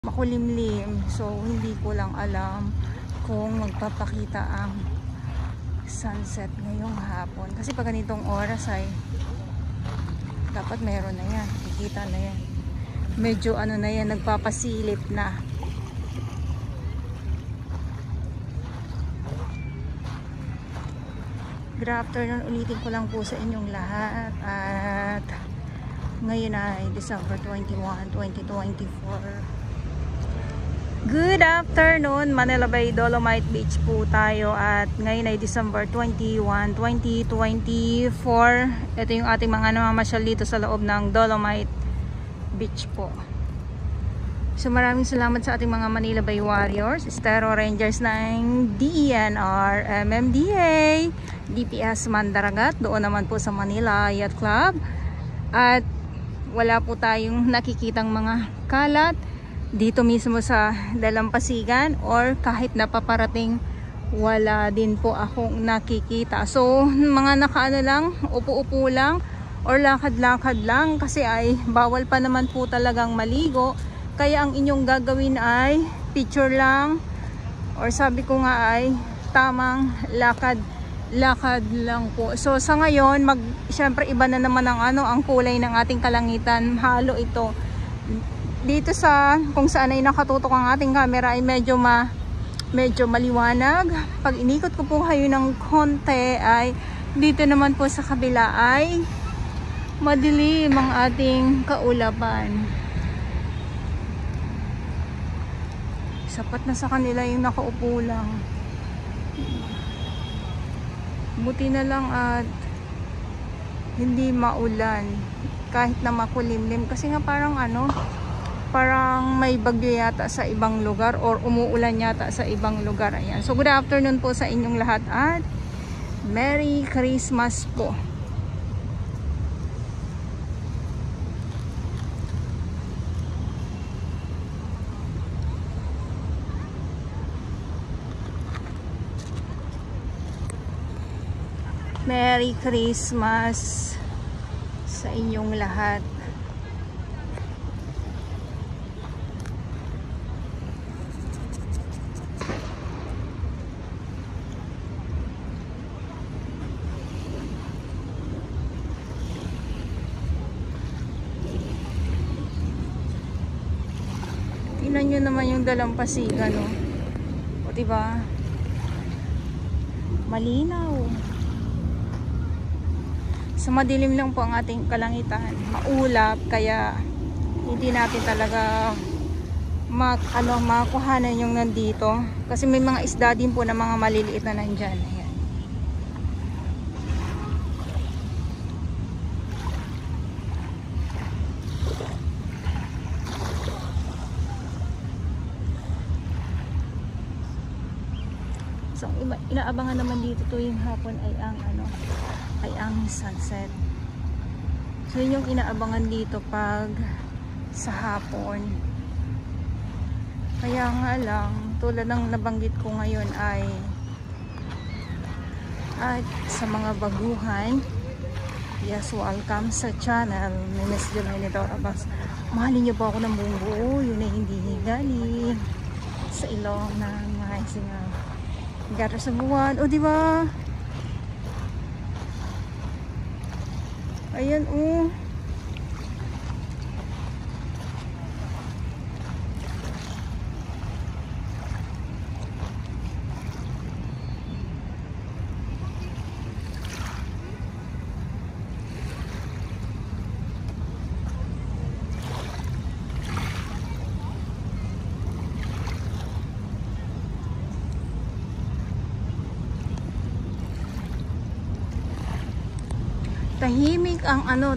makulimlim. So hindi ko lang alam kung magpapakita ang sunset ngayong hapon. Kasi pag ganitong oras ay dapat meron na yan. Kikita na yan. Medyo ano na yan, nagpapasilip na. Good afternoon, ulitin ko lang po sa inyong lahat. At ngayon ay December 21, 2024. Good afternoon, Manila Bay, Dolomite Beach po tayo. At ngayon ay December 21, 2024. Ito yung ating mga namamasyal dito sa loob ng Dolomite Beach po. So maraming salamat sa ating mga Manila Bay Warriors, Estero Rangers ng DENR, MMDA, DPS Mandaragat, doon naman po sa Manila Yacht Club. At wala po tayong nakikitang mga kalat dito mismo sa Dalampasigan, or kahit napaparating wala din po akong nakikita. So mga nakaano lang, upo-upo lang or lakad-lakad lang, kasi ay bawal pa naman po talagang maligo. Kaya ang inyong gagawin ay picture lang, or sabi ko nga ay tamang lakad lang po. So sa ngayon, syempre iba na naman ang kulay ng ating kalangitan. Halo ito. Dito sa kung saan ay nakatutok ang ating camera ay medyo maliwanag. Pag inikot ko po kayo ng konti ay dito naman po sa kabila ay madilim ang ating kaulapan. Sapat na sa kanila yung nakaupo lang. Buti na lang at hindi maulan kahit na makulimlim, kasi nga parang may bagyo yata sa ibang lugar, or umuulan yata sa ibang lugar. Ayan. So good afternoon po sa inyong lahat at Merry Christmas po. Merry Christmas sa inyong lahat. Tingnan nyo naman yung Dalampasigan, no? O diba? Malinaw. So madilim lang po ang ating kalangitan, maulap, kaya hindi natin talaga makuhanan yung nandito, kasi may mga isda din po na mga maliliit na nandyan. Ayan. So inaabangan naman dito tuwing hapon ay ang sunset. So yun yung inaabangan dito pag sa hapon. Kaya nga lang, tulad ng nabanggit ko ngayon ay at sa mga baguhan, yes, welcome sa channel ni Miss Jelene Dorabas. Mahalin niyo po ako ng buong buo, yun ay hindi galing sa ilong ng mga singaw. Garo sa buwan, o diba? Ayan,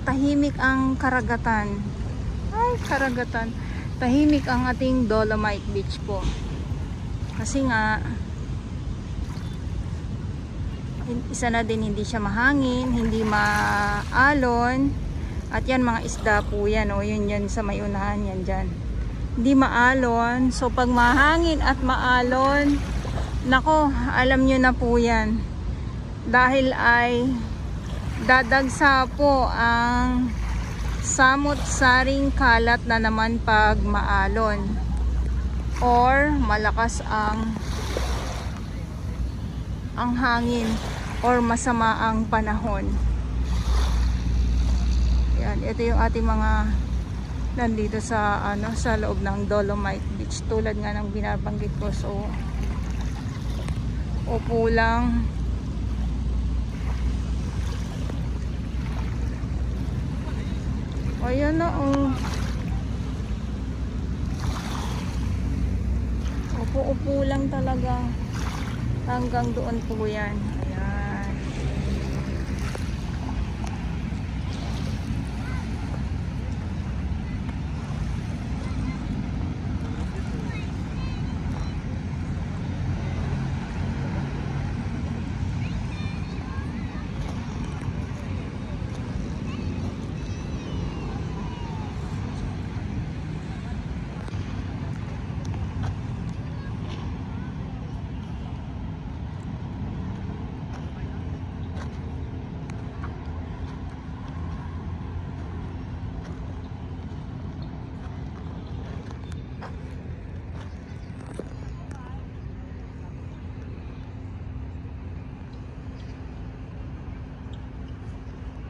tahimik ang karagatan. Ay, karagatan. Tahimik ang ating Dolomite Beach po. Kasi nga isa na din, hindi siya mahangin, hindi maalon. At yan, mga isda po yan, yun sa may unahan yan dyan. Hindi maalon. So pag mahangin at maalon, nako, alam nyo na po yan. Dahil ay dadagsa po ang samot-saring kalat na naman pag maalon. or malakas ang hangin or masama ang panahon. Yan, ito yung ating mga nandito sa sa loob ng Dolomite Beach, tulad nga ng binabanggit ko. So upo lang, ayan na, upo lang talaga hanggang doon po yan. Ayan.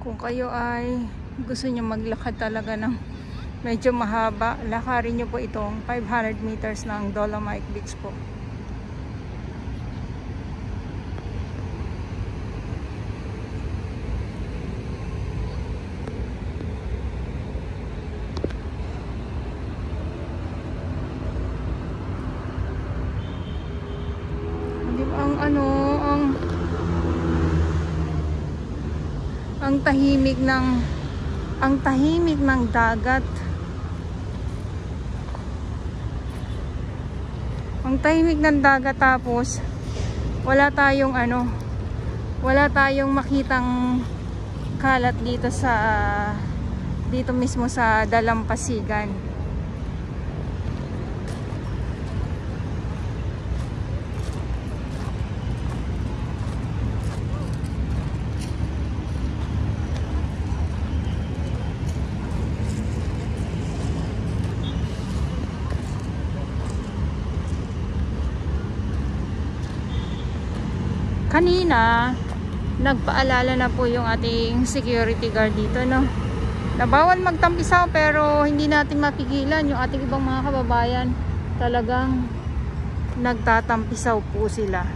Kung kayo ay gusto nyo maglakad talaga ng medyo mahaba, lakarin nyo po itong 500 meters ng Dolomite Beach po. Di ba ang tahimik ng dagat. Ang tahimik ng dagat, tapos wala tayong makitang kalat dito mismo sa dalampasigan. Kanina, nagpaalala na po yung ating security guard dito, no? Na bawal magtampisaw, pero hindi natin mapigilan yung ating ibang mga kababayan. Talagang nagtatampisaw po sila.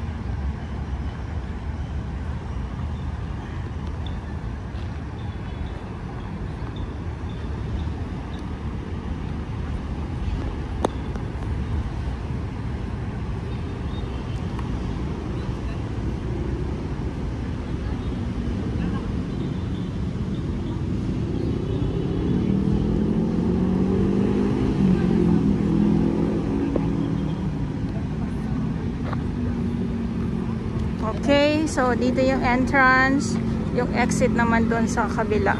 Okay, so dito yung entrance, yung exit naman doon sa kabila.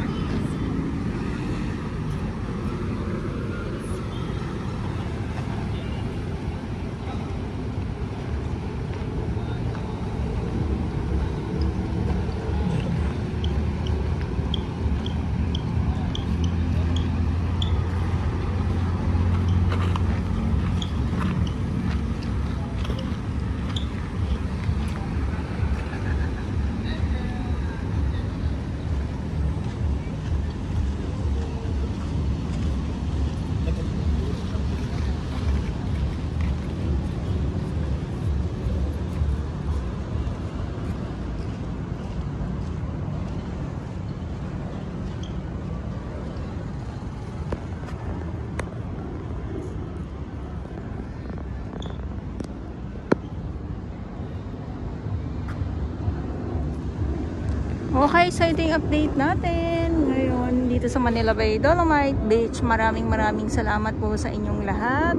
Okay, so ito yung update natin ngayon dito sa Manila Bay Dolomite Beach. Maraming salamat po sa inyong lahat.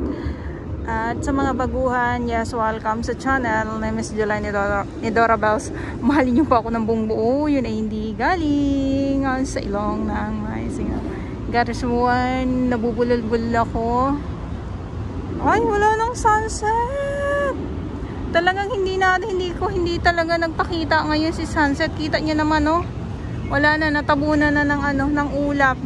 At sa mga baguhan, yes, welcome sa channel. Name is July ni Dora Bells. Mahalin niyo po ako ng buong buo. Yun ay hindi galing sa ilong ng Maisinga. Gatas one, nabubulol-bulol ako. Ay, wala nang sunset. Talagang hindi talaga nagpakita ngayon si sunset. Kita niyo naman, oh. Wala na, natabunan na ng ulap.